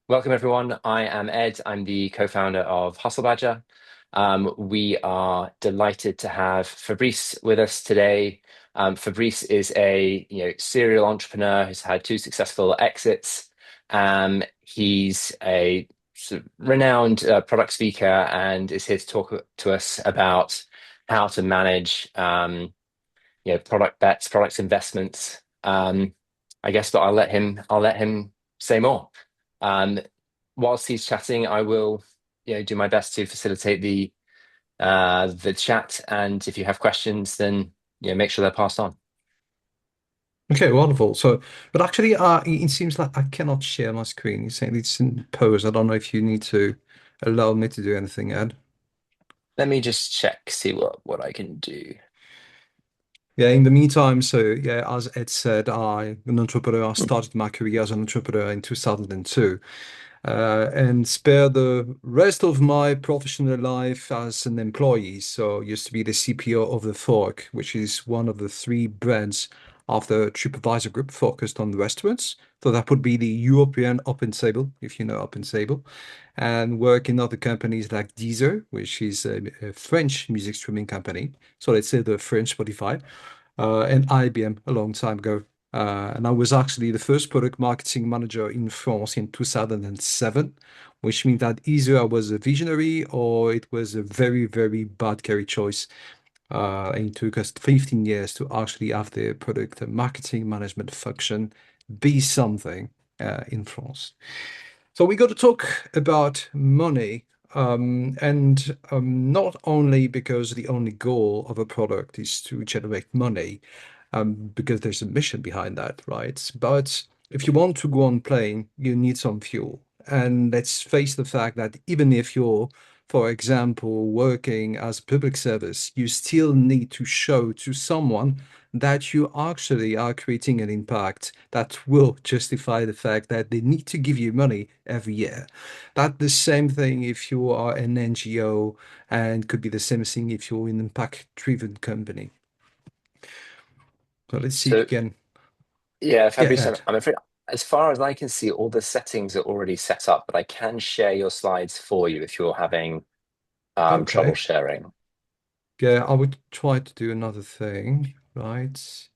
Welcome, everyone. I am Ed. I'm the co-founder of Hustlebadger. We are delighted to have Fabrice with us today. Fabrice is a serial entrepreneur who's had two successful exits. He's a sort of renowned product speaker and is here to talk to us about how to manage product bets, product investments. I guess, but I'll let him say more. Um, Whilst he's chatting, I will, do my best to facilitate the chat. And if you have questions, then make sure they're passed on. Okay, wonderful. So, but actually, it seems like I cannot share my screen. You're saying it's in pause. I don't know if you need to allow me to do anything, Ed. Let me just check, see what I can do. Yeah, in the meantime, so yeah, as Ed said, I'm an entrepreneur. I started my career as an entrepreneur in 2002, and spare the rest of my professional life as an employee. So, used to be the CPO of the Fork, which is one of the three brands of the TripAdvisor group focused on restaurants. So that would be the European Open Table, if you know Open Table, and work in other companies like Deezer, which is a French music streaming company. So let's say the French Spotify, and IBM a long time ago. And I was actually the first product marketing manager in France in 2007, which means that either I was a visionary or it was a very, very bad career choice. And it took us 15 years to actually have the product marketing management function be something in France. So we got to talk about money, and not only because the only goal of a product is to generate money, because there's a mission behind that, right? But if you want to go on plane, you need some fuel. And let's face the fact that even if you're, for example, working as a public service, you still need to show to someone that you actually are creating an impact that will justify the fact that they need to give you money every year. That's the same thing if you are an NGO, and could be the same thing if you're an impact-driven company. So let's see if you So can yeah, get Fabrice, I'm that. I'm afraid as far as I can see, all the settings are already set up, but I can share your slides for you if you're having trouble Okay. sharing. Yeah, I would try to do another thing, right?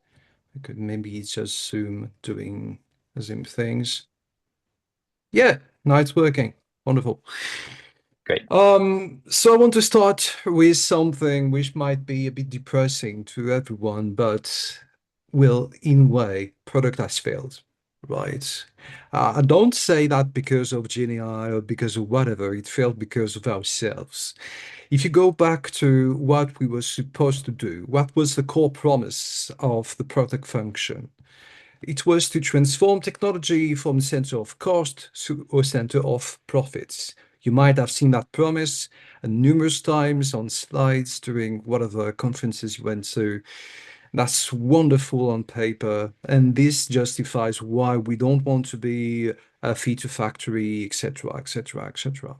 I could maybe just Zoom things. Yeah, now it's working. Wonderful. Great. So I want to start with something which might be a bit depressing to everyone, but will, in a way, product has failed, right? I don't say that because of GenAI or because of whatever. It failed because of ourselves. If you go back to what we were supposed to do, what was the core promise of the product function? It was to transform technology from center of cost to a center of profits. You might have seen that promise numerous times on slides during whatever conferences you went to. That's wonderful on paper, and this justifies why we don't want to be a feature factory, etc., etc., etc.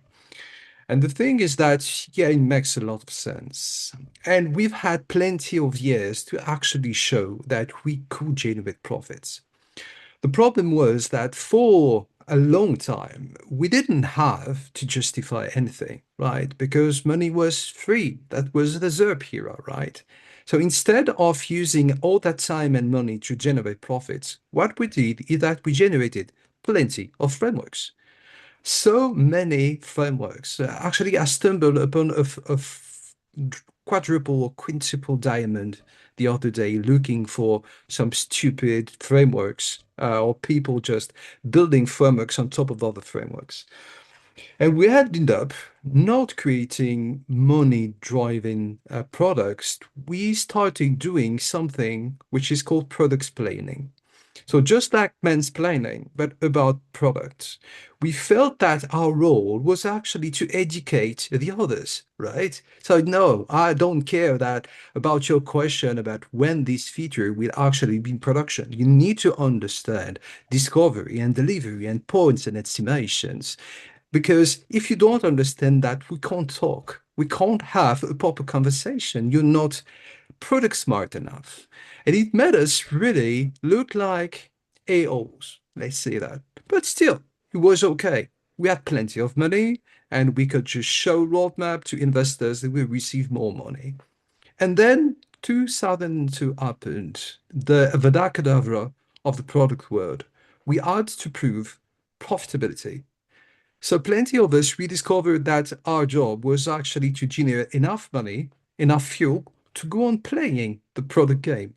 And the thing is that, yeah, it makes a lot of sense. And we've had plenty of years to actually show that we could generate profits. The problem was that for a long time, we didn't have to justify anything, right? Because money was free. That was the ZERP era, right? So instead of using all that time and money to generate profits, what we did is that we generated plenty of frameworks. So many frameworks. Actually, I stumbled upon a quadruple or quintuple diamond the other day looking for some stupid frameworks, or people just building frameworks on top of other frameworks. And we ended up not creating money-driving products. We started doing something which is called product explaining. So just like mansplaining, but about products, we felt that our role was actually to educate the others, right? So no, I don't care that about your question about when this feature will actually be in production. You need to understand discovery and delivery and points and estimations. Because if you don't understand that, we can't talk. We can't have a proper conversation. You're not product smart enough. And it made us really look like AOs, let's say that. But still, it was okay. we had plenty of money and we could just show roadmap to investors that we receive more money. And then 2002 happened, the Avada of the product world. We had to prove profitability. So plenty of us, we discovered that our job was actually to generate enough money, enough fuel to go on playing the product game.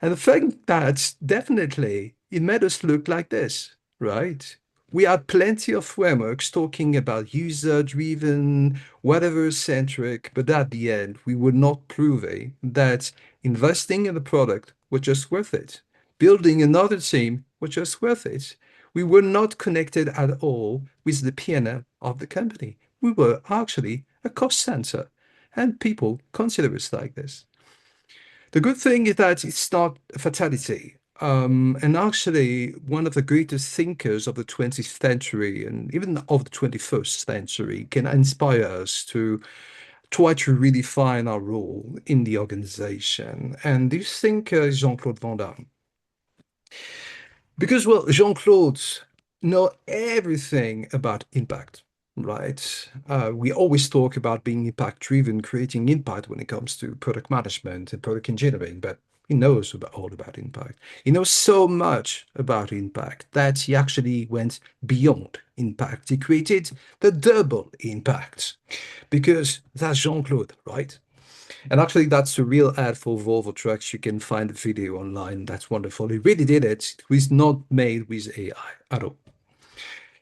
And the thing that definitely it made us look like this, right? We had plenty of frameworks talking about user-driven, whatever-centric, but at the end, we were not proving that investing in the product was just worth it. Building another team was just worth it. We were not connected at all with the P&L of the company. We were actually a cost center, and people consider us like this. The good thing is that it's not a fatality. And actually, one of the greatest thinkers of the 20th century and even of the 21st century can inspire us to try to redefine our role in the organization. And this thinker is Jean-Claude Van Damme. Because, well, Jean-Claude know everything about impact, right? We always talk about being impact-driven, creating impact when it comes to product management and product engineering, but he knows all about impact. He knows so much about impact that he actually went beyond impact. He created the double impact because that's Jean-Claude, right? And actually, that's a real ad for Volvo trucks. You can find the video online. That's wonderful. He really did it. It was not made with AI at all.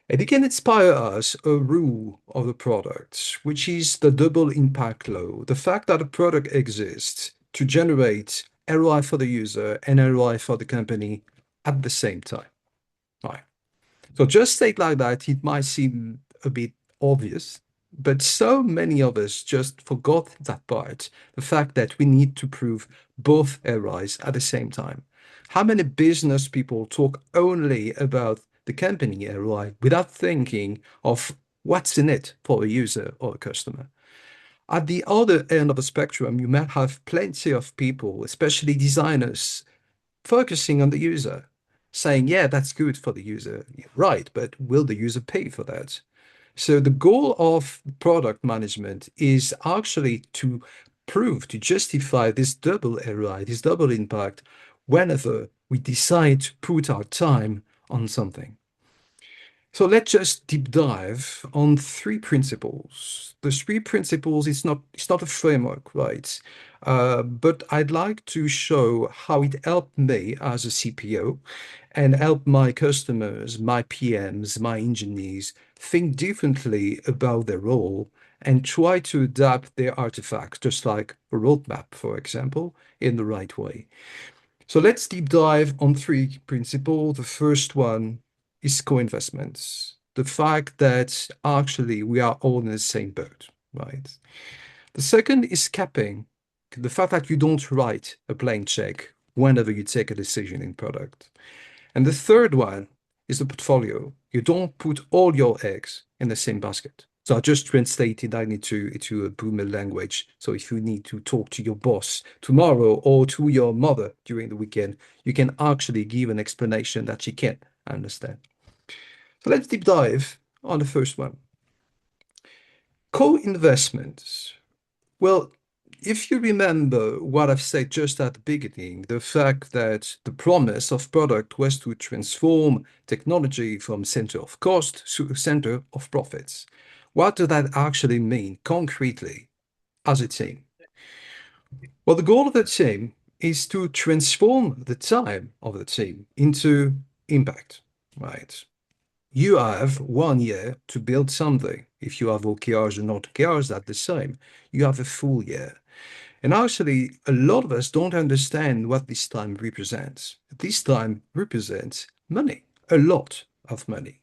And it can inspire us a rule of the product, which is the double impact law. The fact that a product exists to generate ROI for the user and ROI for the company at the same time. Right. So just state like that, it might seem a bit obvious, but so many of us just forgot that part, the fact that we need to prove both ROIs at the same time. How many business people talk only about the company ROI without thinking of what's in it for a user or a customer? At the other end of the spectrum, you might have plenty of people, especially designers, focusing on the user, saying, yeah, that's good for the user. Right, but will the user pay for that? So the goal of product management is actually to prove, to justify this double ROI, this double impact, whenever we decide to put our time on something. So let's just deep dive on three principles. The three principles, it's not a framework, right? But I'd like to show how it helped me as a CPO and help my customers, my PMs, my engineers think differently about their role and try to adapt their artifacts, just like a roadmap, for example, in the right way. So let's deep dive on three principles. The first one is co-investments. The fact that actually we are all in the same boat, right? The second is capping. The fact that you don't write a blank check whenever you take a decision in product. And the third one is the portfolio. You don't put all your eggs in the same basket. So I just translated that into a boomer language. So if you need to talk to your boss tomorrow or to your mother during the weekend, you can actually give an explanation that she can understand. So let's deep dive on the first one. Co-investments. Well, if you remember what I've said just at the beginning, the fact that the promise of product was to transform technology from center of cost to center of profits. What does that actually mean concretely as a team? Well, the goal of the team is to transform the time of the team into impact, right? You have 1 year to build something. If you have OKRs and not OKRs, that's the same. You have a full year. And actually, a lot of us don't understand what this time represents. This time represents money, a lot of money.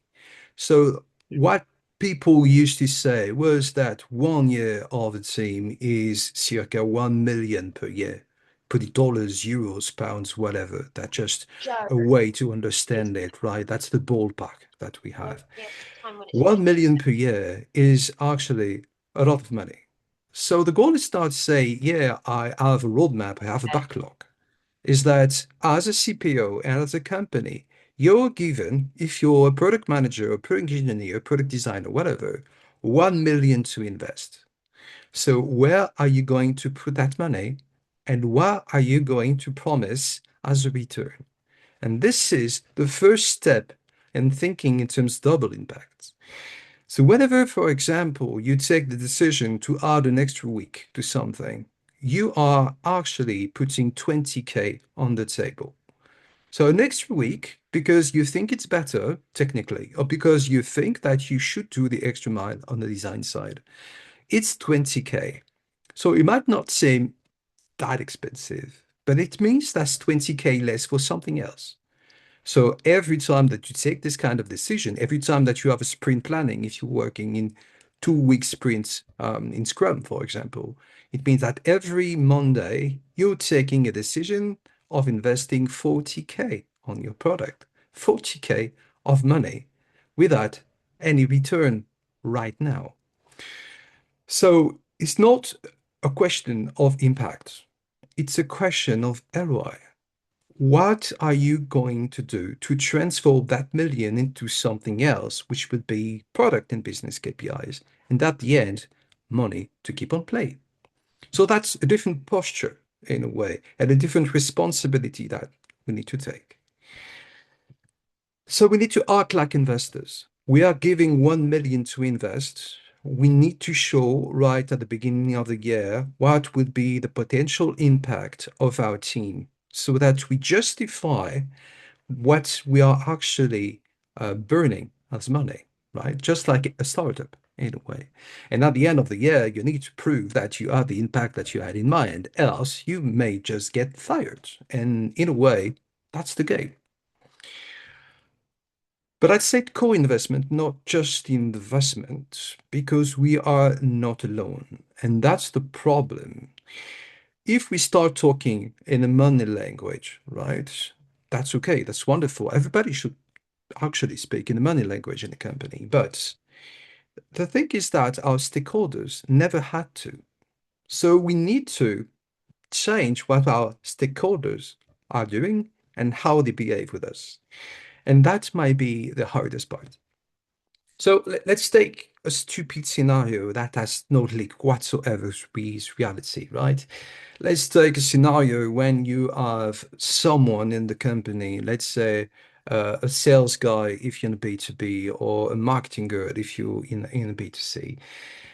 So what people used to say was that 1 year of a team is circa 1 million per year. Put it dollars, euros, pounds, whatever. That's just a way to understand it, right? That's the ballpark that we have. 1 million per year is actually a lot of money. So the goal is not to say, yeah, I have a roadmap, I have a backlog. Is that as a CPO and as a company, You're given, if you're a product manager, a product engineer, product designer, whatever, 1 million to invest. So where are you going to put that money? And what are you going to promise as a return? And this is the first step in thinking in terms of double impact. So whenever, for example, you take the decision to add an extra week to something, you are actually putting 20K on the table. So an extra week because you think it's better technically, or because you think that you should do the extra mile on the design side, it's 20K. So it might not seem that expensive, but it means that's 20K less for something else. So every time that you take this kind of decision, every time that you have a sprint planning, if you're working in 2 week sprints in Scrum, for example, it means that every Monday you're taking a decision of investing 40K on your product, 40K of money without any return right now. So it's not a question of impact. It's a question of ROI. What are you going to do to transform that million into something else, which would be product and business KPIs, and at the end, money to keep on playing? So that's a different posture in a way, and a different responsibility that we need to take. So we need to act like investors. We are giving 1 million to invest. We need to show right at the beginning of the year what would be the potential impact of our team so that we justify what we are actually burning as money, right? Just like a startup in a way. And at the end of the year, you need to prove that you had the impact that you had in mind, else you may just get fired. And in a way, that's the game. But I'd say co-investment, not just investment, because we are not alone. And that's the problem. If we start talking in a money language, right? That's okay. That's wonderful. Everybody should actually speak in the money language in the company. But the thing is that our stakeholders never had to. So we need to change what our stakeholders are doing and how they behave with us. And that might be the hardest part. So let's take a stupid scenario that has no link whatsoever with reality, right? Let's take a scenario when you have someone in the company, let's say a sales guy if you're in B2B, or a marketing girl if you're in B2C,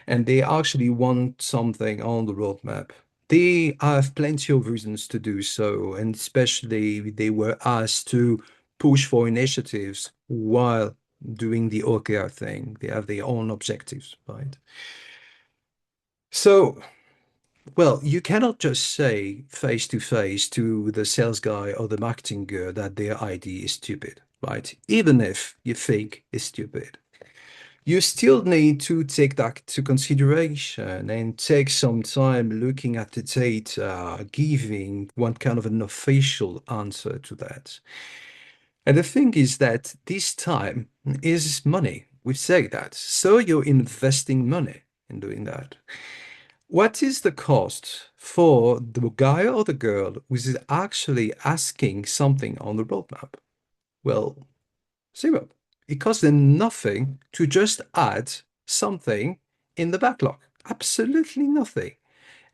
and they actually want something on the roadmap. They have plenty of reasons to do so, and especially they were asked to push for initiatives while doing the OKR thing. They have their own objectives, right? So, well, you cannot just say face to face to the sales guy or the marketing girl that their idea is stupid, right? Even if you think it's stupid. You still need to take that to consideration and take some time looking at the data, giving one kind of an official answer to that. And the thing is that this time is money. We say that. So you're investing money in doing that. What is the cost for the guy or the girl who is actually asking something on the roadmap? Well, zero. It costs them nothing to just add something in the backlog. Absolutely nothing.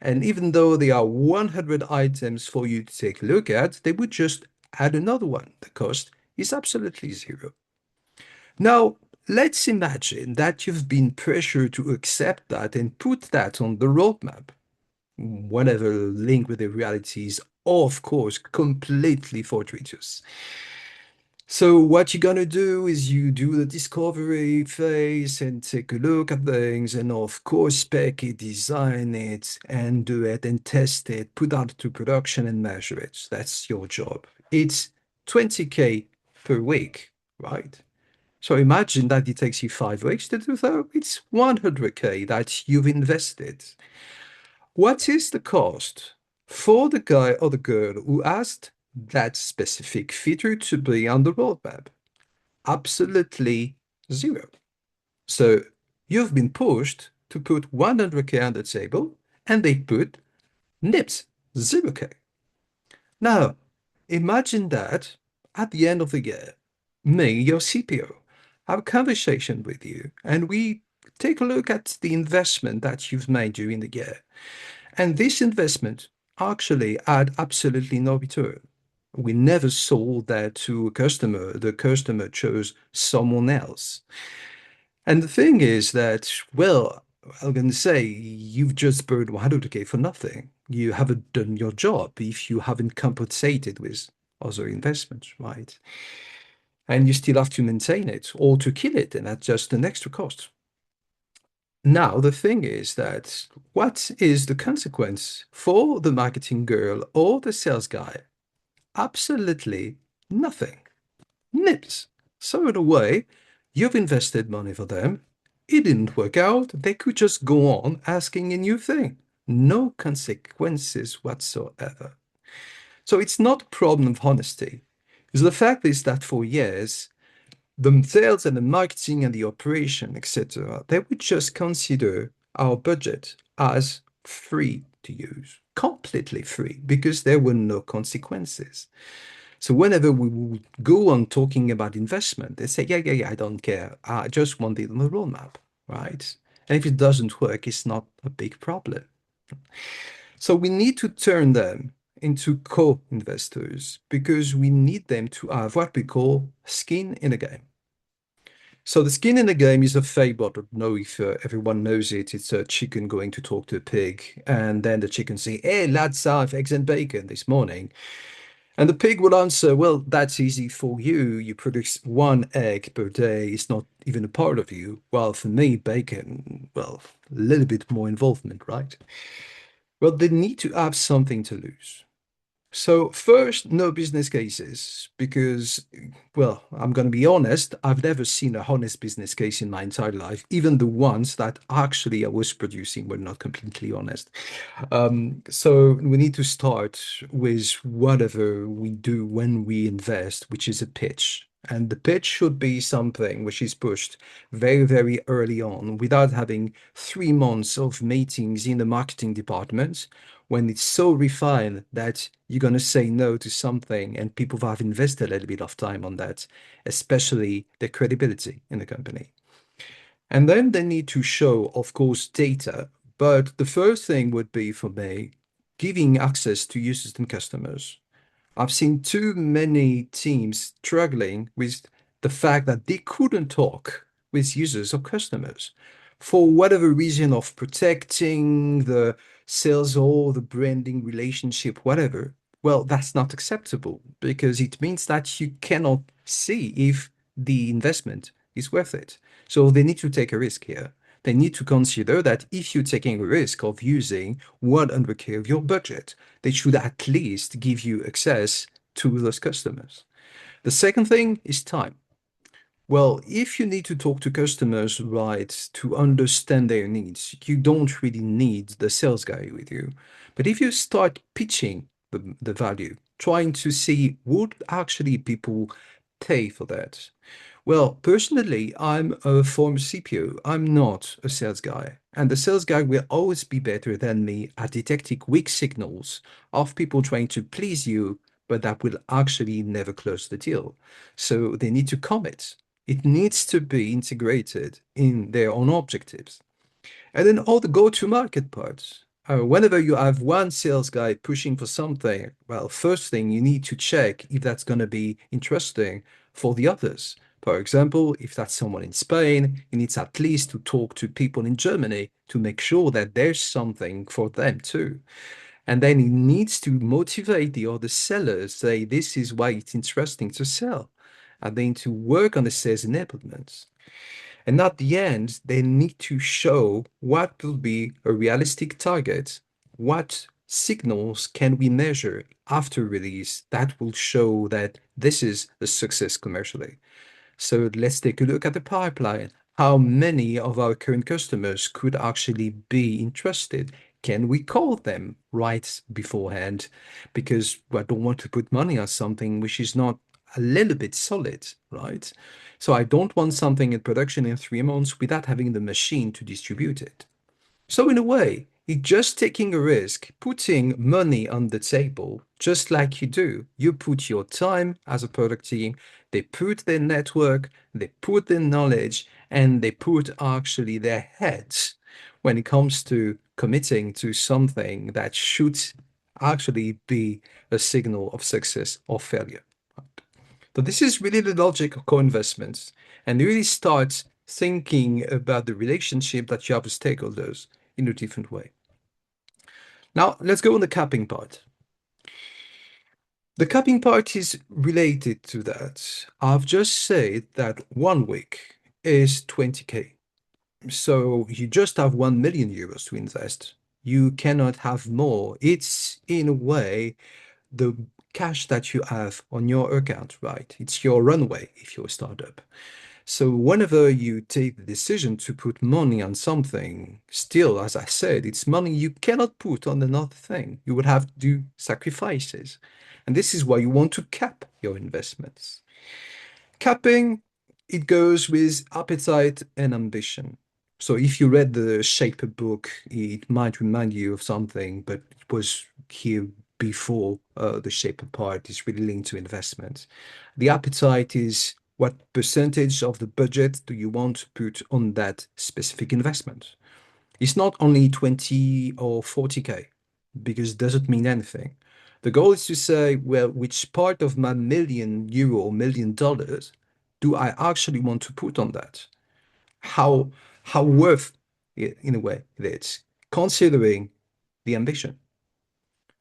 And even though there are 100 items for you to take a look at, they would just add another one. The cost is absolutely zero. Now, let's imagine that you've been pressured to accept that and put that on the roadmap. Whatever link with the reality is, of course, completely fortuitous. So what you're gonna do is you do the discovery phase and take a look at things, and of course spec it, design it, and do it and test it, put out to production and measure it. That's your job. It's 20K per week, right? So imagine that it takes you 5 weeks to do so. It's 100K that you've invested. What is the cost for the guy or the girl who asked that specific feature to be on the roadmap? Absolutely zero. So you've been pushed to put 100K on the table, and they put nips 0K. Now, imagine that at the end of the year. me, your CPO, have a conversation with you, and we take a look at the investment that you've made during the year. And this investment actually had absolutely no return. We never sold that to a customer. The customer chose someone else. And the thing is that, well, I'm going to say you've just burned 100K for nothing. You haven't done your job if you haven't compensated with other investments, right? And you still have to maintain it or to kill it, and that's just an extra cost. Now, the thing is that what is the consequence for the marketing girl or the sales guy? Absolutely nothing. Nips. So, in a way, you've invested money for them. It didn't work out. They could just go on asking a new thing. No consequences whatsoever. So, it's not a problem of honesty. Because the fact is that for years, the sales and the marketing and the operation, etc., they would just consider our budget as free to use, completely free, because there were no consequences. So whenever we would go on talking about investment, they say, yeah, yeah, yeah, I don't care. I just want it on the roadmap, right? And if it doesn't work, it's not a big problem. So we need to turn them into co-investors because we need them to have what we call skin in the game. So the skin in the game is a fable. I don't know if everyone knows it. It's a chicken going to talk to a pig, and then the chicken say, "Hey, lads, have eggs and bacon this morning." And the pig will answer, "Well, that's easy for you. You produce one egg per day. It's not even a part of you. Well, for me, bacon, well, a little bit more involvement, right?" Well, they need to have something to lose. So first, no business cases, because, well, I'm going to be honest, I've never seen a honest business case in my entire life. Even the ones that actually I was producing were not completely honest. So we need to start with whatever we do when we invest, which is a pitch. And the pitch should be something which is pushed very, very early on without having 3 months of meetings in the marketing department when it's so refined that you're going to say no to something and people have invested a little bit of time on that, especially their credibility in the company. And then they need to show, of course, data. But the first thing would be for me giving access to users and customers. I've seen too many teams struggling with the fact that they couldn't talk with users or customers for whatever reason of protecting the sales or the branding relationship, whatever. Well, that's not acceptable because it means that you cannot see if the investment is worth it. So they need to take a risk here. They need to consider that if you're taking a risk of using 100K of your budget, they should at least give you access to those customers. The second thing is time. Well, if you need to talk to customers, right, to understand their needs, you don't really need the sales guy with you. But if you start pitching the value, trying to see would actually people pay for that, well, personally, I'm a former CPO. I'm not a sales guy. And the sales guy will always be better than me at detecting weak signals of people trying to please you, but that will actually never close the deal. So they need to commit. It needs to be integrated in their own objectives. And then all the go-to-market parts. Whenever you have one sales guy pushing for something, well, first thing you need to check if that's going to be interesting for the others. For example, if that's someone in Spain, he needs at least to talk to people in Germany to make sure that there's something for them too. And then he needs to motivate the other sellers, say, this is why it's interesting to sell. And then to work on the sales enablement. And at the end, they need to show what will be a realistic target. What signals can we measure after release that will show that this is a success commercially? So let's take a look at the pipeline. How many of our current customers could actually be interested? Can we call them right beforehand? Because I don't want to put money on something which is not a little bit solid, right? So I don't want something in production in 3 months without having the machine to distribute it. So in a way, It's just taking a risk, putting money on the table, just like you do. You put your time as a product team, they put their network, they put their knowledge, and they put actually their heads when it comes to committing to something that should actually be a signal of success or failure. So this is really the logic of co-investments, and you really start thinking about the relationship that you have with stakeholders in a different way. Now, let's go on the capping part. The capping part is related to that. I've just said that 1 week is 20K. So you just have 1 million euros to invest. You cannot have more. It's in a way the cash that you have on your account, right? It's your runway if you're a startup. So whenever you take the decision to put money on something, still, as I said, it's money you cannot put on another thing. You would have to do sacrifices. And this is why you want to cap your investments. Capping, it goes with appetite and ambition. So if you read the Shaper book, it might remind you of something, but it was here before the Shaper part is really linked to investment. The appetite is what percentage of the budget do you want to put on that specific investment? It's not only 20 or 40K because it doesn't mean anything. The goal is to say, well, which part of my million euro or $1 million do I actually want to put on that? How how worth it in a way it is, considering the ambition.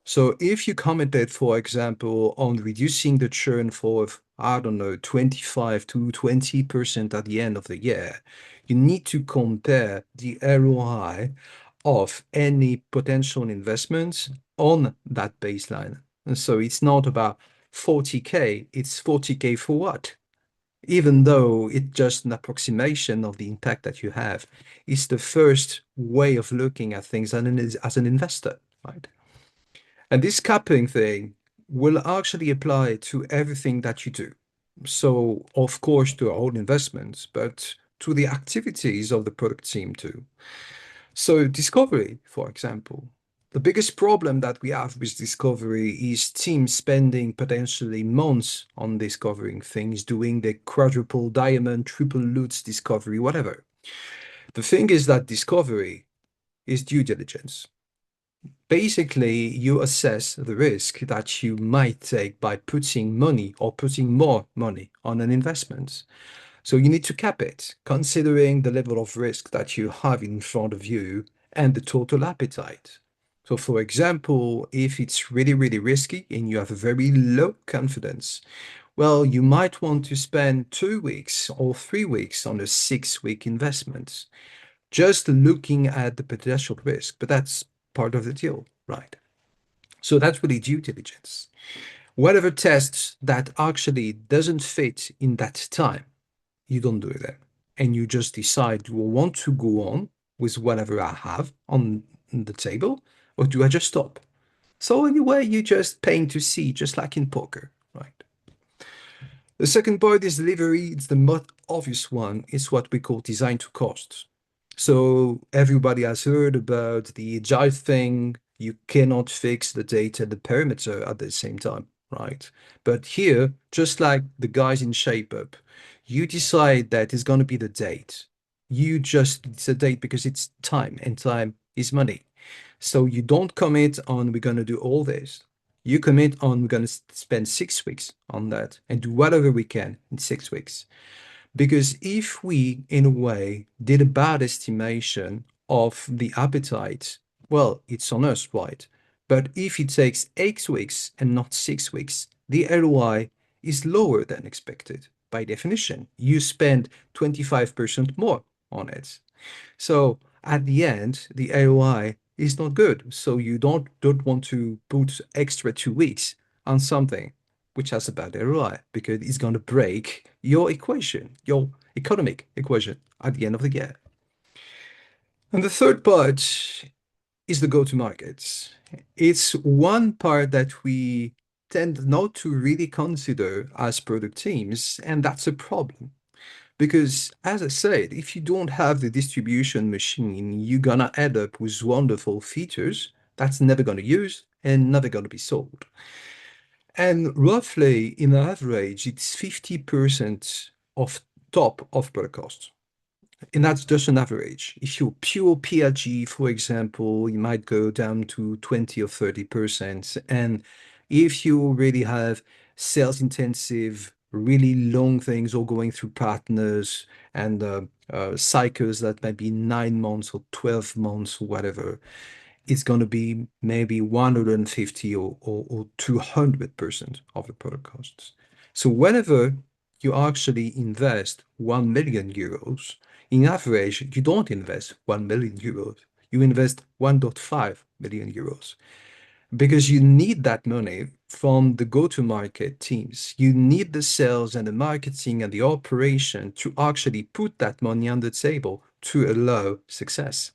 So if you commented, for example, on reducing the churn for, I don't know, 25 to 20% at the end of the year, you need to compare the ROI of any potential investments on that baseline. And so it's not about 40K, it's 40K for what? Even though it's just an approximation of the impact that you have, it's the first way of looking at things as an investor, right? And this capping thing will actually apply to everything that you do. So, of course, to our own investments, but to the activities of the product team too. So, discovery, for example. The biggest problem that we have with discovery is teams spending potentially months on discovering things, doing the quadruple diamond, triple lutz discovery, whatever. The thing is that discovery is due diligence. Basically, you assess the risk that you might take by putting money or putting more money on an investment. So you need to cap it, considering the level of risk that you have in front of you and the total appetite. So, for example, if it's really, really risky and you have a very low confidence, well, you might want to spend 2 weeks or 3 weeks on a 6 week investment, just looking at the potential risk. But that's part of the deal, right? So that's really due diligence. Whatever tests that actually doesn't fit in that time, you don't do it. And you just decide, do I want to go on with whatever I have on the table, or do I just stop? So anyway, you just paying to see, just like in poker, right? The second part is delivery. It's the most obvious one. It's what we call design to cost. So everybody has heard about the agile thing. You cannot fix the data, the parameter at the same time, right? But here, just like the guys in ShapeUp, you decide that it's going to be the date. It's a date because it's time and time is money. So you don't commit on we're going to do all this. You commit on we're going to spend 6 weeks on that and do whatever we can in 6 weeks. Because if we, in a way, did a bad estimation of the appetite, well, it's on us, right? But if it takes 8 weeks and not 6 weeks, the ROI is lower than expected. By definition, you spend 25% more on it. So at the end, the ROI is not good. So you don't want to put extra 2 weeks on something which has a bad ROI because it's going to break your equation, your economic equation at the end of the year. And the third part is the go-to-markets. It's one part that we tend not to really consider as product teams, and that's a problem Because, as I said, if you don't have the distribution machine, you're gonna end up with wonderful features that's never gonna use and never gonna be sold. And roughly, in average, it's 50% of top of product cost. And that's just an average. If you're pure PLG, for example, you might go down to 20 or 30%. And if you really have sales intensive, really long things or going through partners and cycles that might be 9 months or 12 months or whatever, it's going to be maybe 150 or 200% of the product costs. So whenever you actually invest 1 million euros, in average, you don't invest 1 million euros. You invest 1.5 million euros because you need that money from the go-to-market teams. You need the sales and the marketing and the operation to actually put that money on the table to allow success.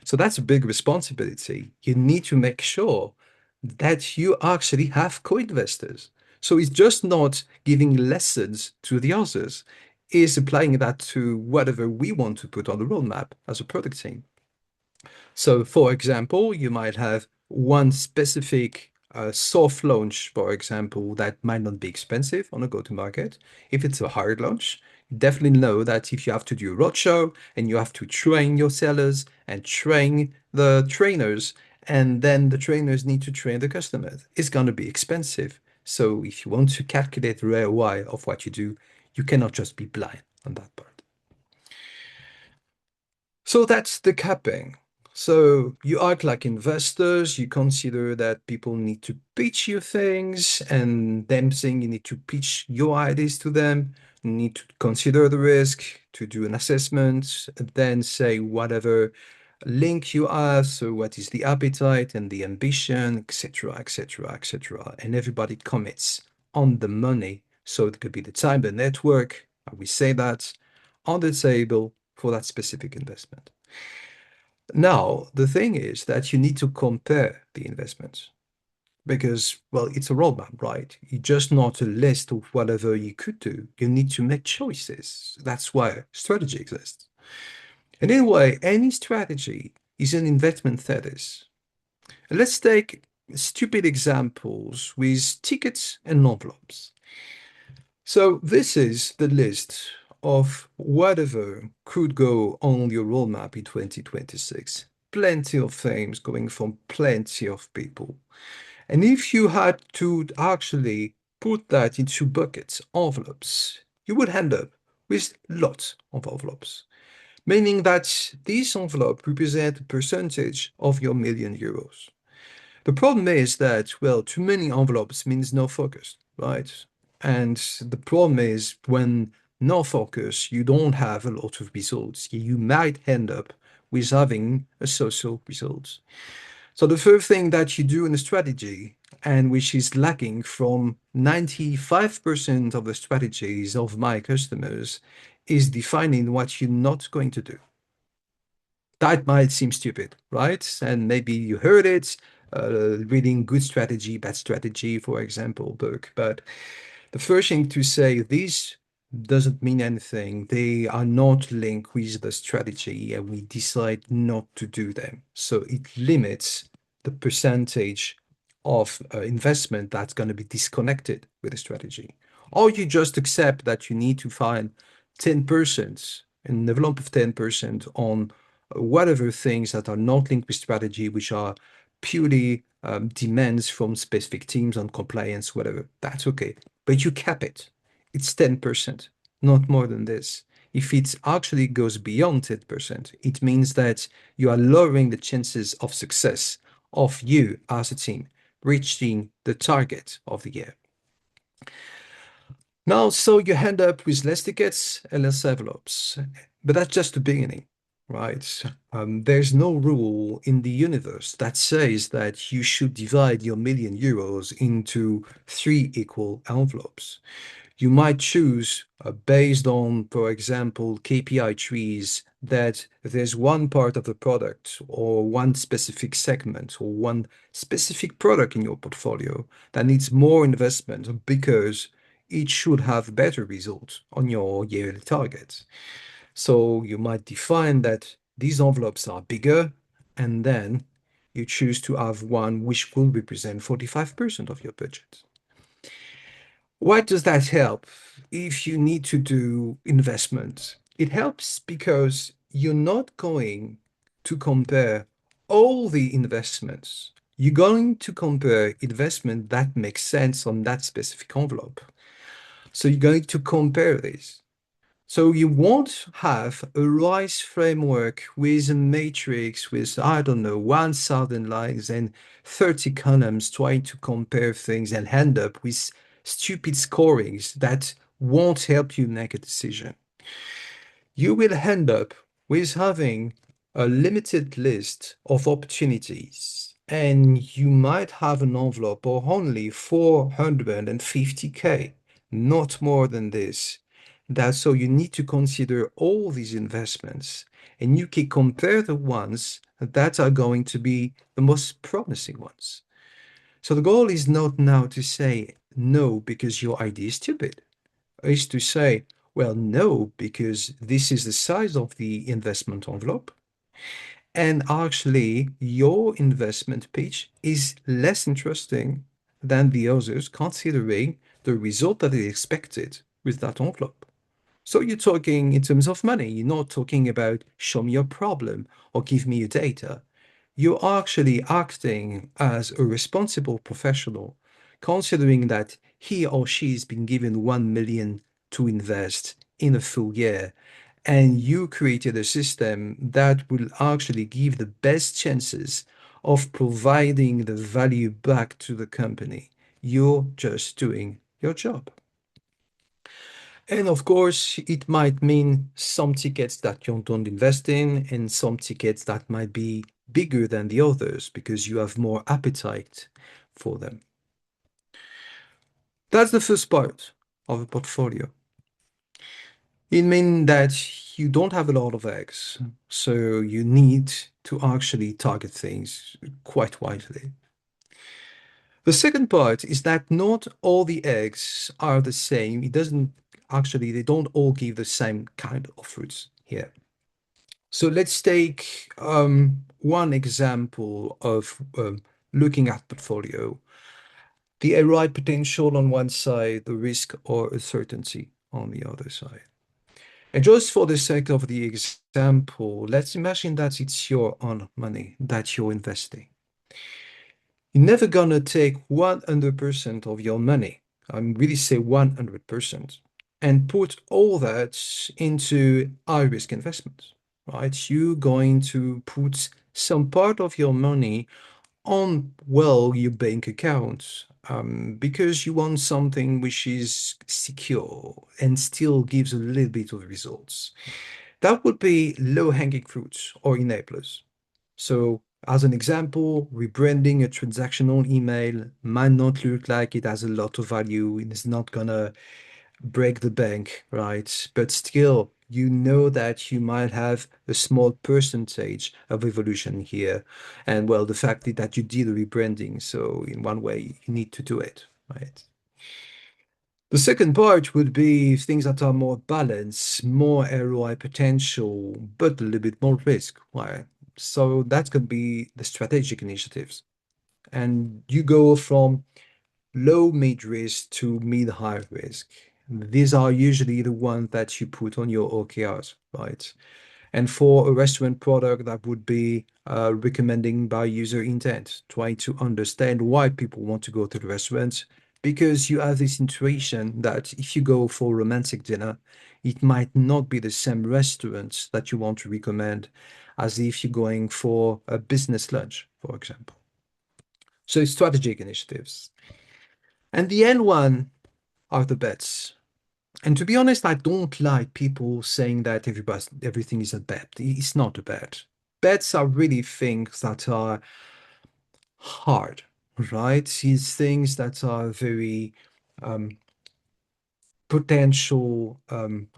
So that's a big responsibility. You need to make sure that you actually have co-investors. So it's just not giving lessons to the others, it's applying that to whatever we want to put on the roadmap as a product team. So, for example, you might have one specific soft launch, for example, that might not be expensive on a go-to-market. If it's a hard launch, definitely know that if you have to do a roadshow and you have to train your sellers and train the trainers, and then the trainers need to train the customers, it's going to be expensive. So, if you want to calculate the ROI of what you do, you cannot just be blind on that part. So that's the capping. So you act like investors, you consider that people need to pitch you things, and them saying you need to pitch your ideas to them. You need to consider the risk, to do an assessment, then say whatever link you have, so what is the appetite and the ambition, etc., etc., etc. And everybody commits on the money. So it could be the time, the network, we say that, on the table for that specific investment. Now, the thing is that you need to compare the investments because, well, it's a roadmap, right? It's just not a list of whatever you could do. You need to make choices. That's why strategy exists. And in a way, any strategy is an investment thesis. Let's take stupid examples with tickets and envelopes. So this is the list of whatever could go on your roadmap in 2026. Plenty of things going from plenty of people. And if you had to actually put that into buckets, envelopes, you would end up with lots of envelopes, meaning that this envelope represents a percentage of your million euros. The problem is that, well, too many envelopes means no focus, right? And the problem is when no focus, you don't have a lot of results. You might end up with having a social results. So the first thing that you do in a strategy, and which is lacking from 95% of the strategies of my customers, is defining what you're not going to do. That might seem stupid, right? And maybe you heard it, reading Good Strategy, Bad Strategy, for example, book. But the first thing to say, this doesn't mean anything. They are not linked with the strategy, and we decide not to do them. So it limits the percentage of investment that's going to be disconnected with the strategy. Or you just accept that you need to find 10%, an envelope of 10% on whatever things that are not linked with strategy, which are purely demands from specific teams on compliance, whatever. That's okay. But you cap it. It's 10%, not more than this. If it actually goes beyond 10%, it means that you are lowering the chances of success of you as a team reaching the target of the year. Now, so you end up with less tickets and less envelopes, but that's just the beginning, right? There's no rule in the universe that says that you should divide your million euros into three equal envelopes. You might choose based on, for example, KPI trees that there's one part of the product or one specific segment or one specific product in your portfolio that needs more investment because it should have better results on your yearly targets. So you might define that these envelopes are bigger, and then you choose to have one which will represent 45% of your budget. Why does that help if you need to do investments? It helps because you're not going to compare all the investments. You're going to compare investment that makes sense on that specific envelope. So you're going to compare this. So you won't have a RISE framework with a matrix with, I don't know, 1,000 lines and 30 columns trying to compare things and end up with stupid scorings that won't help you make a decision. You will end up with having a limited list of opportunities, and you might have an envelope of only 450K, not more than this. That's so you need to consider all these investments, and you can compare the ones that are going to be the most promising ones. So the goal is not now to say no because your idea is stupid, is to say, well, no, because this is the size of the investment envelope. And actually, your investment pitch is less interesting than the others, considering the result that is expected with that envelope. So you're talking in terms of money. You're not talking about show me your problem or give me your data. You're actually acting as a responsible professional, considering that he or she has been given 1 million to invest in a full year, and you created a system that will actually give the best chances of providing the value back to the company. You're just doing your job. And of course, it might mean some tickets that you don't invest in, and some tickets that might be bigger than the others because you have more appetite for them. That's the first part of a portfolio. It means that you don't have a lot of eggs, so you need to actually target things quite widely. The second part is that not all the eggs are the same. It doesn't actually, they don't all give the same kind of fruits here. So let's take one example of looking at portfolio. The ROI potential on one side, the risk or uncertainty on the other side. And just for the sake of the example, let's imagine that it's your own money that you're investing. You're never gonna take 100% of your money, I really say 100%, and put all that into high risk investments, right? You're going to put some part of your money on, well, your bank account, because you want something which is secure and still gives a little bit of results. That would be low-hanging fruits or enablers. So, as an example, rebranding a transactional email might not look like it has a lot of value. It's not gonna break the bank, right? But still, you know that you might have a small percentage of evolution here. And well, the fact is that you did a rebranding, so in one way, you need to do it, right? The second part would be things that are more balanced, more ROI potential, but a little bit more risk, right? So that could be the strategic initiatives. And you go from low mid risk to mid high risk. These are usually the ones that you put on your OKRs, right? And for a restaurant product, that would be recommending by user intent, trying to understand why people want to go to the restaurant. Because you have this intuition that if you go for a romantic dinner, it might not be the same restaurant that you want to recommend as if you're going for a business lunch, for example. So strategic initiatives. And the end one are the bets. And to be honest, I don't like people saying that everything is a bet. It's not a bet. Bets are really things that are hard, right? It's things that are very um, potential,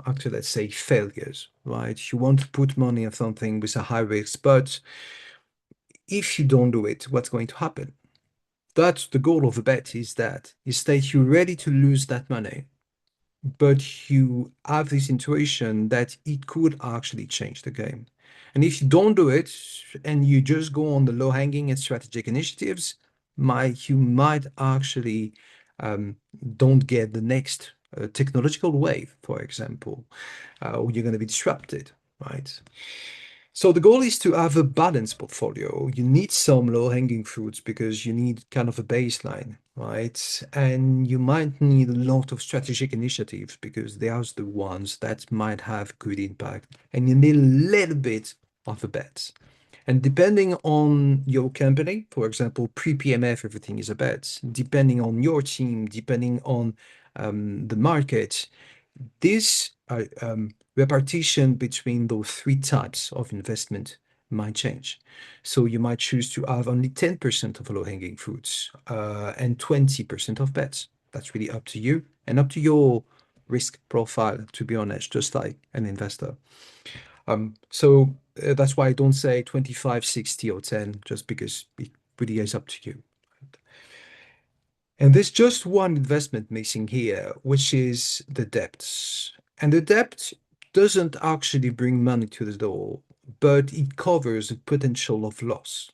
actually, let's say failures, right? You want to put money on something with a high risk, but if you don't do it, what's going to happen? That's the goal of a bet is that you're ready to lose that money. but you have this intuition that it could actually change the game. And if you don't do it and you just go on the low-hanging and strategic initiatives, you might actually um, don't get the next technological wave, for example, or you're going to be disrupted, right? So the goal is to have a balanced portfolio. You need some low-hanging fruits because you need kind of a baseline, right? And you might need a lot of strategic initiatives because they are the ones that might have good impact. And you need a little bit of a bet. And depending on your company, for example, pre-PMF, everything is a bet. Depending on your team, depending on the market, this repartition between those three types of investment might change. So you might choose to have only 10% of low-hanging fruits and 20% of bets. That's really up to you and up to your risk profile, to be honest, just like an investor. So that's why I don't say 25, 60, or 10, just because it really is up to you. And there's just one investment missing here, which is the debts. And the debt doesn't actually bring money to the door, but it covers the potential of loss.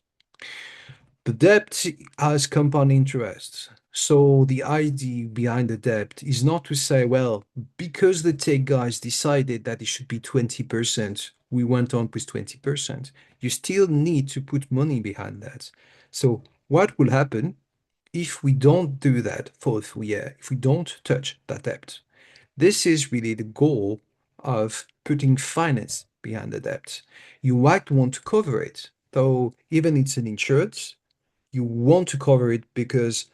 The debt has compound interest. So the idea behind the debt is not to say, well, because the tech guys decided that it should be 20%, we went on with 20%. You still need to put money behind that. So what will happen if we don't do that for 3 years, if we don't touch that debt? This is really the goal of putting finance behind the debt. You might want to cover it, though even it's an insurance, you want to cover it because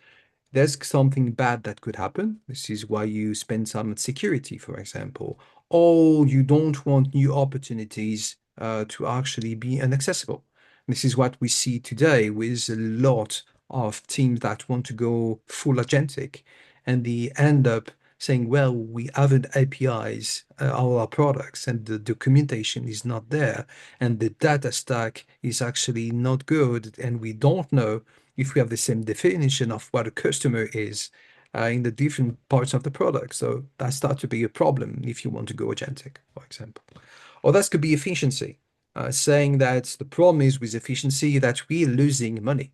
there's something bad that could happen. This is why you spend some on security, for example, or you don't want new opportunities to actually be inaccessible. This is what we see today with a lot of teams that want to go full agentic, and they end up saying, well, we haven't APIs all our products, and the documentation is not there, and the data stack is actually not good, and we don't know if we have the same definition of what a customer is in the different parts of the product. So that starts to be a problem if you want to go agentic, for example. Or that could be efficiency, saying that the problem is with efficiency that we're losing money.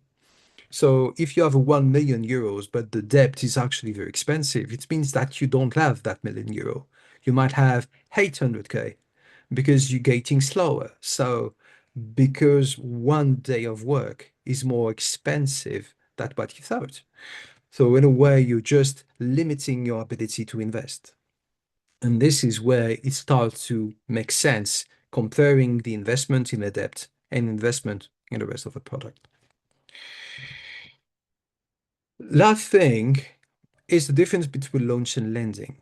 So if you have a 1 million euros, but the debt is actually very expensive, it means that you don't have that million euro. You might have 800K because you're getting slower. So because one day of work is more expensive than what you thought. So in a way, you're just limiting your ability to invest. And this is where it starts to make sense comparing the investment in the debt and investment in the rest of the product. Last thing is the difference between loans and lending.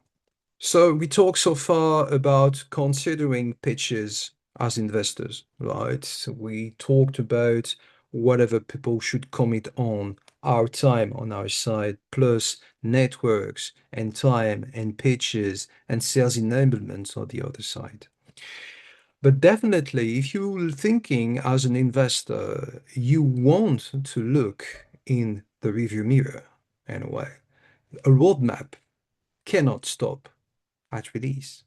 So we talked so far about considering pitches as investors, right? So we talked about whatever people should commit on our time on our side, plus networks and time and pitches and sales enablements on the other side. But definitely, if you're thinking as an investor, you want to look in the rearview mirror in a way. A roadmap cannot stop at release.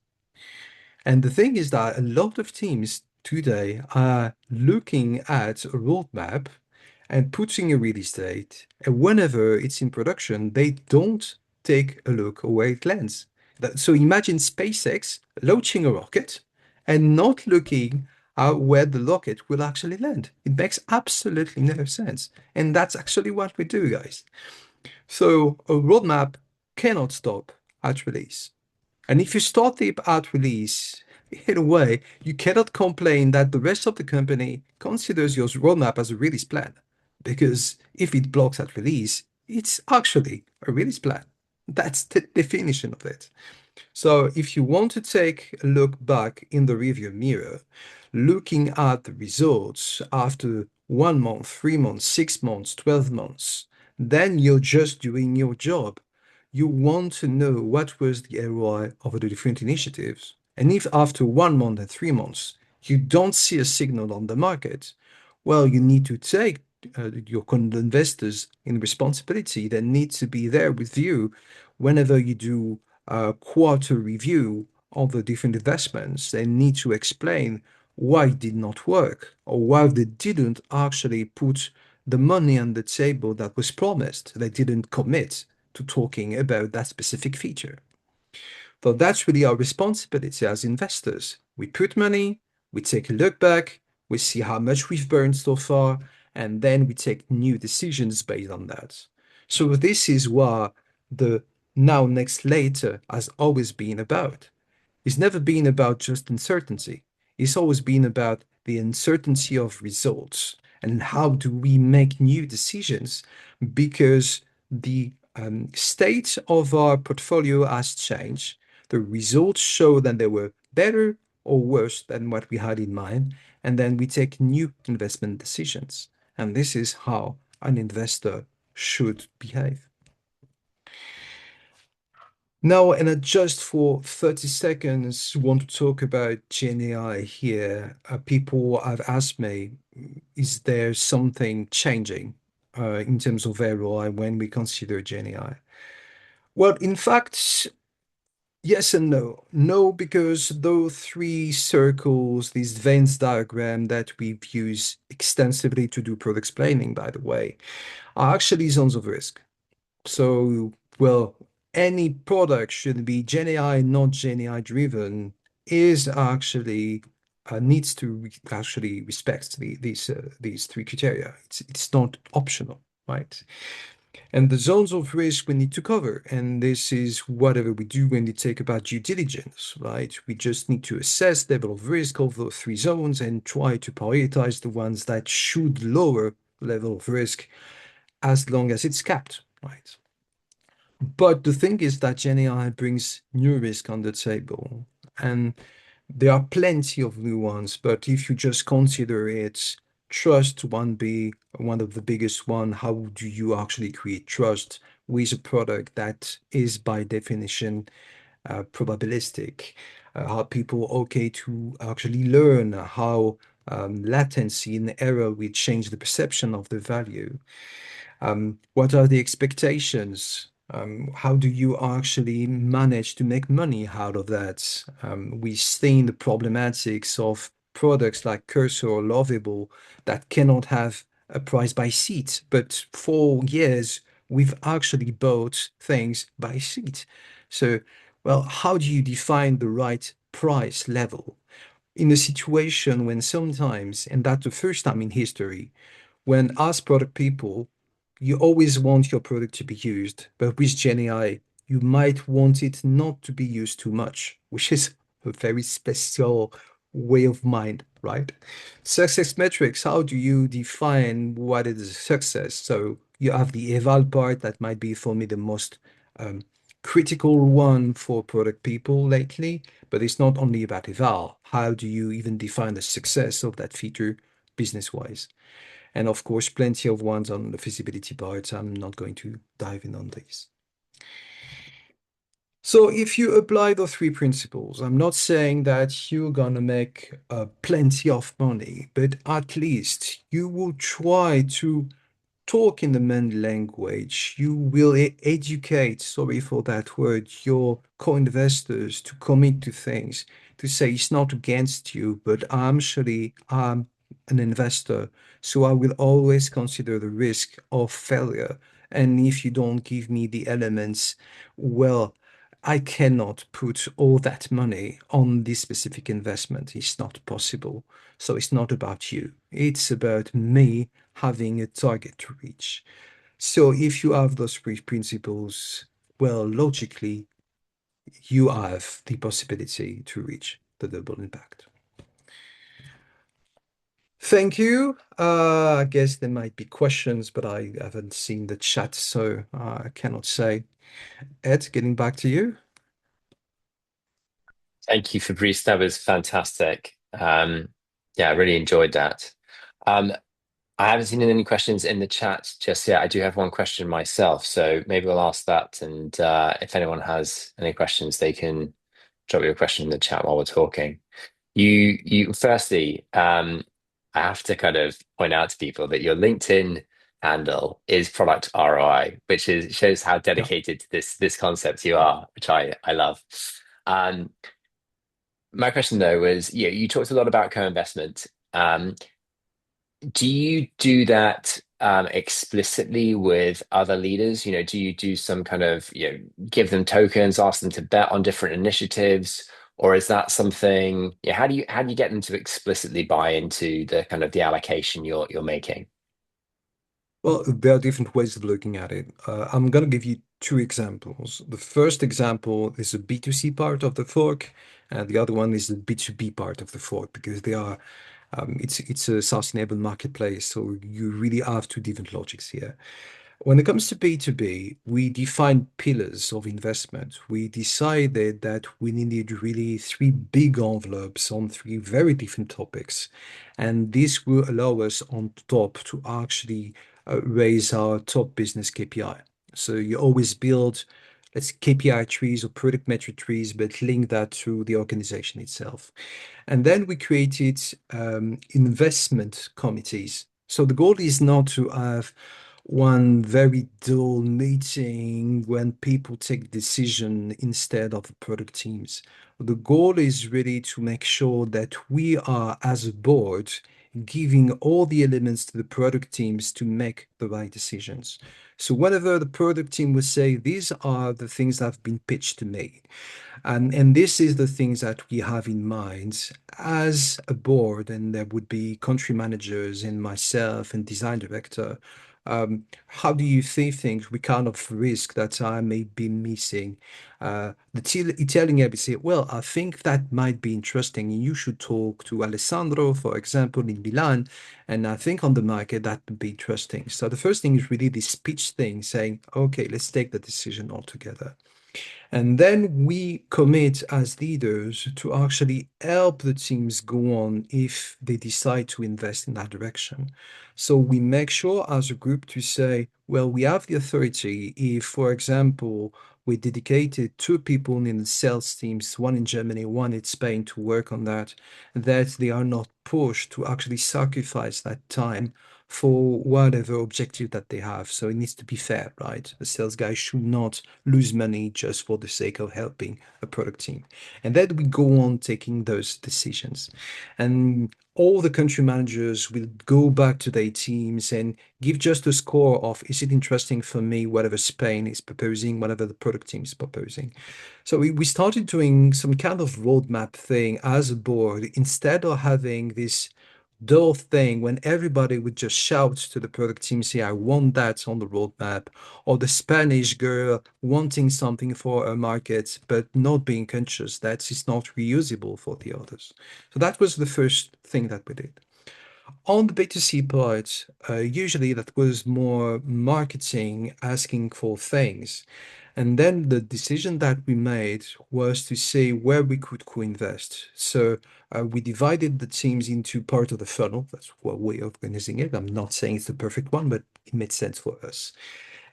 And the thing is that a lot of teams today are looking at a roadmap and putting a release date. And whenever it's in production, they don't take a look at where it lands. So imagine SpaceX launching a rocket and not looking at where the rocket will actually land. It makes absolutely no sense. And that's actually what we do, guys. So a roadmap cannot stop at release. And if you start the at release, in a way, you cannot complain that the rest of the company considers your roadmap as a release plan. Because if it blocks at release, it's actually a release plan. That's the definition of it. So if you want to take a look back in the rearview mirror, looking at the results after 1 month, 3 months, 6 months, 12 months, then you're just doing your job. You want to know what was the ROI of the different initiatives. And if after 1 month and 3 months, you don't see a signal on the market, well, you need to take your investors in responsibility that need to be there with you whenever you do quarter review of the different investments. They need to explain why it did not work or why they didn't actually put the money on the table that was promised. They didn't commit to talking about that specific feature. So that's really our responsibility as investors. We put money, we take a look back, we see how much we've burned so far, and then we take new decisions based on that. So this is what the now, next, later has always been about. It's never been about just uncertainty. It's always been about the uncertainty of results and how do we make new decisions because the state of our portfolio has changed. The results show that they were better or worse than what we had in mind. And then we take new investment decisions. And this is how an investor should behave. Now, and just for 30 seconds, want to talk about GenAI here. People have asked me, is there something changing in terms of ROI when we consider GenAI? Well, in fact, yes and no. No, because those three circles, these Venn diagram that we've used extensively to do product explaining, by the way, are actually zones of risk. So, well, any product should be GenAI, not GenAI driven, is actually needs to actually respect these three criteria. It's not optional, right? And the zones of risk we need to cover, and this is whatever we do when we take about due diligence, right? We just need to assess level of risk of those three zones and try to prioritize the ones that should lower level of risk as long as it's capped, right? But the thing is that GenAI brings new risk on the table, and there are plenty of new ones. But if you just consider it, trust one be one of the biggest one. How do you actually create trust with a product that is by definition probabilistic? How people okay to actually learn how latency and error will change the perception of the value. What are the expectations? How do you actually manage to make money out of that? We've seen the problematics of products like Cursor or Lovable that cannot have a price by seat, but for years we've actually bought things by seat. So, well, how do you define the right price level in a situation when sometimes, and that's the first time in history, when as product people, you always want your product to be used, but with GenAI, you might want it not to be used too much, which is a very special way of mind, right? Success metrics, how do you define what is a success? So you have the eval part that might be for me the most um, critical one for product people lately, but it's not only about eval. How do you even define the success of that feature business-wise? And of course, plenty of ones on the feasibility part. I'm not going to dive in on these. So if you apply the three principles, I'm not saying that you're gonna make plenty of money, but at least you will try to talk in the main language. You will educate, sorry for that word, your co-investors to commit to things, to say it's not against you, but I'm an investor, so I will always consider the risk of failure. And if you don't give me the elements, well, I cannot put all that money on this specific investment. It's not possible. So it's not about you. It's about me having a target to reach. So if you have those three principles, well, logically, you have the possibility to reach the double impact. Thank you. I guess there might be questions, but I haven't seen the chat, so I cannot say. Ed, getting back to you. Thank you, Fabrice. That was fantastic. Yeah, I really enjoyed that. Um, I haven't seen any questions in the chat just yet. I do have one question myself, so maybe we'll ask that. And if anyone has any questions, they can drop your question in the chat while we're talking. Firstly, I have to kind of point out to people that your LinkedIn handle is product ROI, which is shows how Yeah. dedicated to this concept you are, which I love. Um, my question though was, you talked a lot about co-investment. Do you do that explicitly with other leaders? Do you do some kind of, give them tokens, ask them to bet on different initiatives, or is that something, how do you get them to explicitly buy into the kind of the allocation you're making? Well, there are different ways of looking at it. I'm going to give you two examples. The first example is the B2C part of the fork, and the other one is the B2B part of the fork because they are it's a SaaS-enabled marketplace, so you really have two different logics here. When it comes to B2B, we define pillars of investment. We decided that we needed really three big envelopes on three very different topics. And this will allow us on top to actually raise our top business KPI. So you always build, let's KPI trees or product metric trees, but link that to the organization itself. And then we created investment committees. So the goal is not to have one very dull meeting when people take decision instead of the product teams. The goal is really to make sure that we are, as a board, giving all the elements to the product teams to make the right decisions. So whatever the product team will say, these are the things that have been pitched to me. And this is the things that we have in mind as a board, and there would be country managers and myself and design director. How do you see things? We kind of risk that I may be missing. The Italian ABC, well, I think that might be interesting. You should talk to Alessandro, for example, in Milan. And I think on the market that would be interesting. So the first thing is really this pitch thing, saying, okay, let's take the decision all together. And then we commit as leaders to actually help the teams go on if they decide to invest in that direction. So we make sure as a group to say, well, we have the authority if, for example, we dedicated two people in the sales teams, one in Germany, one in Spain, to work on that, that they are not pushed to actually sacrifice that time for whatever objective that they have. So it needs to be fair, right? The sales guy should not lose money just for the sake of helping a product team. And then we go on taking those decisions. And all the country managers will go back to their teams and give just a score of is it interesting for me, whatever Spain is proposing, whatever the product team is proposing. So we started doing some kind of roadmap thing as a board instead of having this dull thing when everybody would just shout to the product team, say, I want that on the roadmap, or the Spanish girl wanting something for a market, but not being conscious that it's not reusable for the others. So that was the first thing that we did. On the B2C part, usually that was more marketing asking for things. And then the decision that we made was to say where we could co-invest. So we divided the teams into part of the funnel. That's what we're organizing it. I'm not saying it's the perfect one, but it made sense for us.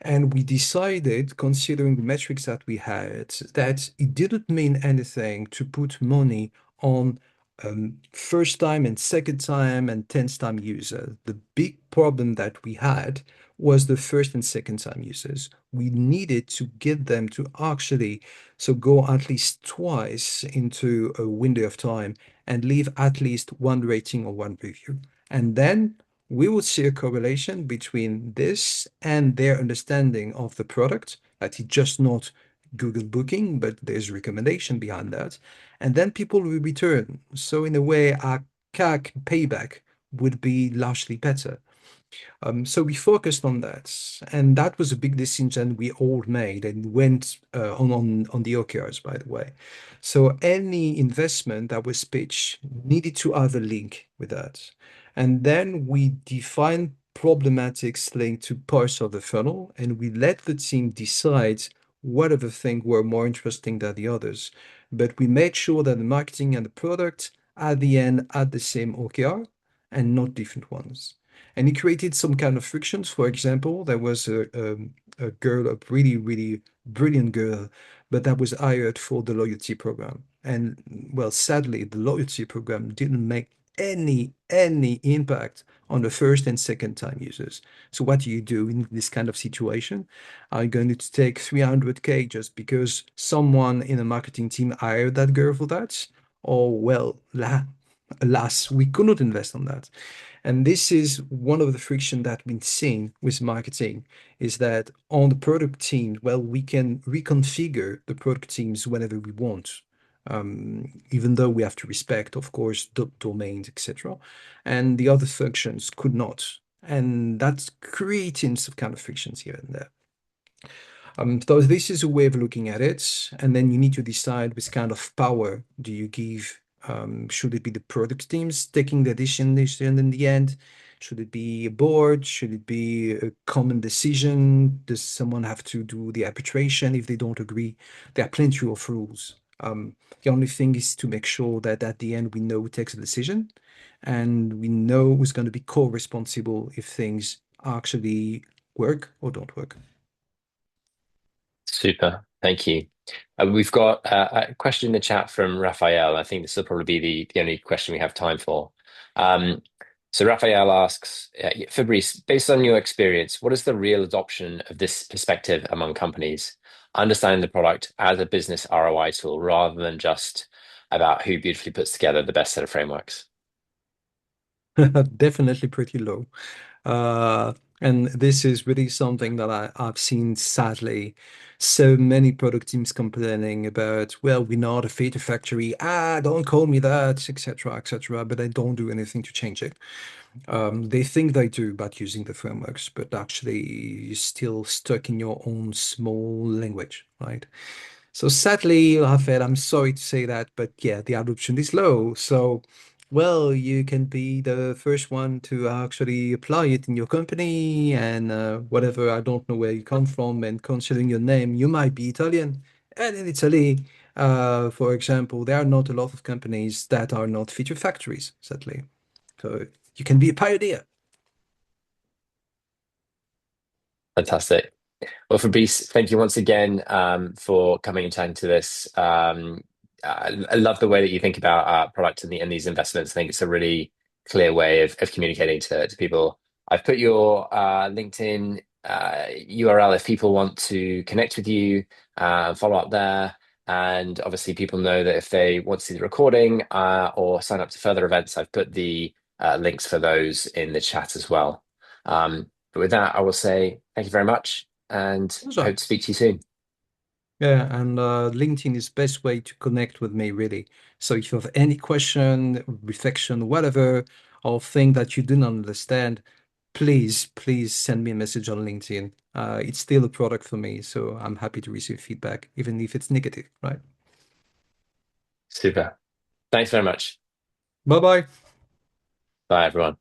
And we decided, considering the metrics that we had, that it didn't mean anything to put money on first time and second time and 10th time user. The big problem that we had was the first and second time users. We needed to get them to actually so go at least twice into a window of time and leave at least one rating or one review. And then we would see a correlation between this and their understanding of the product, that it's just not Google Booking, but there's recommendation behind that. And then people will return. So in a way, our CAC payback would be largely better. So we focused on that, and that was a big decision we all made and went on the OKRs, by the way. So any investment that was pitched needed to have a link with that. And then we defined problematics linked to parts of the funnel, and we let the team decide what of the things were more interesting than the others. But we made sure that the marketing and the product at the end had the same OKR and not different ones. And he created some kind of frictions. For example, there was a girl, a really, really brilliant girl, but that was hired for the loyalty program. And well, sadly, the loyalty program didn't make any impact on the first and second time users. So what do you do in this kind of situation? Are you going to take 300K just because someone in a marketing team hired that girl for that? Or well, alas, we could not invest on that. And this is one of the friction that we've been seeing with marketing is that on the product team, well, we can reconfigure the product teams whenever we want. Even though we have to respect, of course, domains, etc. And the other functions could not. And that's creating some kind of frictions here and there. So this is a way of looking at it, and then you need to decide which kind of power do you give. Should it be the product teams taking the decision in the end? Should it be a board? Should it be a common decision? Does someone have to do the arbitration if they don't agree? There are plenty of rules. The only thing is to make sure that at the end we know who takes a decision, and we know who's going to be co-responsible if things actually work or don't work. Super. Thank you. We've got a question in the chat from Raphael. I think this will probably be the only question we have time for. Um, so Raphael asks, Fabrice, based on your experience, what is the real adoption of this perspective among companies? Understanding the product as a business ROI tool rather than just about who beautifully puts together the best set of frameworks. Definitely pretty low. Uh, and this is really something that I've seen sadly. So many product teams complaining about, well, we're not a feature factory. Don't call me that, etc., etc. But they don't do anything to change it. They think they do about using the frameworks, but actually you're still stuck in your own small language, right? So sadly, Rafael, I'm sorry to say that, but yeah, the adoption is low. So, well, you can be the first one to actually apply it in your company and whatever. I don't know where you come from, and considering your name, you might be Italian. And in Italy, for example, there are not a lot of companies that are not feature factories, sadly. So you can be a pioneer. Fantastic. Well, Fabrice, thank you once again for coming and chatting to this. I love the way that you think about product and, these investments. I think it's a really clear way of communicating to people. I've put your LinkedIn URL if people want to connect with you, follow up there. And obviously, people know that if they want to see the recording or sign up to further events, I've put the links for those in the chat as well. But with that, I will say thank you very much and hope Pleasure. to speak to you soon. Yeah, and LinkedIn is best way to connect with me, really. So if you have any question, reflection, whatever, or thing that you didn't understand, please send me a message on LinkedIn. It's still a product for me, so I'm happy to receive feedback, even if it's negative, right? Super. Thanks very much. Bye bye. Bye, everyone.